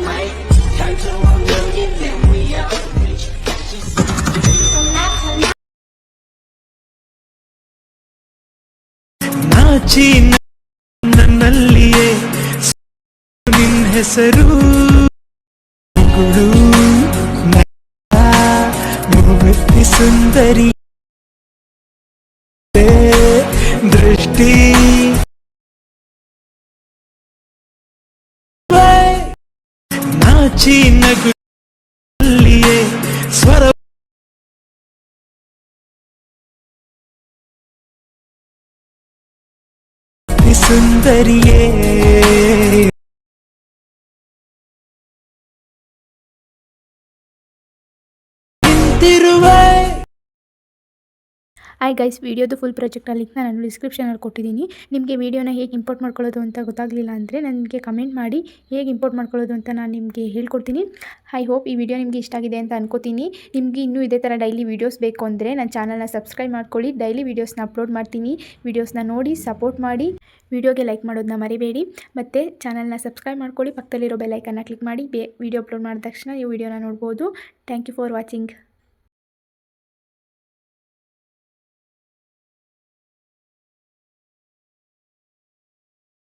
might turn to a million, then we up. ನಾಚಿ ನನ್ನಲ್ಲಿಯೇ ನಿನ್ನ ಹೆಸರು ಮುಗುತ್ತಿ ಸುಂದರಿ ದೃಷ್ಟಿ ನಾಚಿ ನಗುಲಿಯೇ ಸ್ವರ ಸುಂದರಿಯೇ ಹಾಯ್ ಗೈಸ್, ವಿಡಿಯೋದು ಫುಲ್ ಪ್ರಾಜೆಕ್ಟ್ ಲಿಂಕ್ನ ನಾನು ಡಿಸ್ಕ್ರಿಪ್ಷನಲ್ಲಿ ಕೊಟ್ಟಿದ್ದೀನಿ. ನಿಮಗೆ ವಿಡಿಯೋನ ಹೇಗೆ ಇಂಪೋರ್ಟ್ ಮಾಡ್ಕೊಳ್ಳೋದು ಅಂತ ಗೊತ್ತಾಗಲಿಲ್ಲ ಅಂದರೆ ನನಗೆ ಕಮೆಂಟ್ ಮಾಡಿ, ಹೇಗೆ ಇಂಪೋರ್ಟ್ ಮಾಡ್ಕೊಳ್ಳೋದು ಅಂತ ನಾನು ನಿಮಗೆ ಹೇಳ್ಕೊಡ್ತೀನಿ. ಐ ಹೋಪ್ ಈ ವಿಡಿಯೋ ನಿಮಗೆ ಇಷ್ಟ ಆಗಿದೆ ಅಂತ ಅನ್ಕೋತೀನಿ. ನಿಮಗೆ ಇನ್ನೂ ಇದೇ ಥರ ಡೈಲಿ ವೀಡಿಯೋಸ್ ಬೇಕು ಅಂದರೆ ನನ್ನ ಚಾನಲ್ನ ಸಬ್ಸ್ಕ್ರೈಬ್ ಮಾಡ್ಕೊಳ್ಳಿ. ಡೈಲಿ ವೀಡಿಯೋಸ್ನ ಅಪ್ಲೋಡ್ ಮಾಡ್ತೀನಿ. ವೀಡಿಯೋಸ್ನ ನೋಡಿ ಸಪೋರ್ಟ್ ಮಾಡಿ. ವಿಡಿಯೋಗೆ ಲೈಕ್ ಮಾಡೋದನ್ನ ಮರಿಬೇಡಿ. ಮತ್ತು ಚಾನಲ್ನ ಸಬ್ಸ್ಕ್ರೈಬ್ ಮಾಡ್ಕೊಳ್ಳಿ. ಪಕ್ಕದಲ್ಲಿರೋ ಬೆಲ್ ಐಕನ್ನ ಕ್ಲಿಕ್ ಮಾಡಿ. ವಿಡಿಯೋ ಅಪ್ಲೋಡ್ ಮಾಡಿದ ತಕ್ಷಣ ನೀವು ವಿಡಿಯೋನ ನೋಡ್ಬೋದು. Thank you for watching.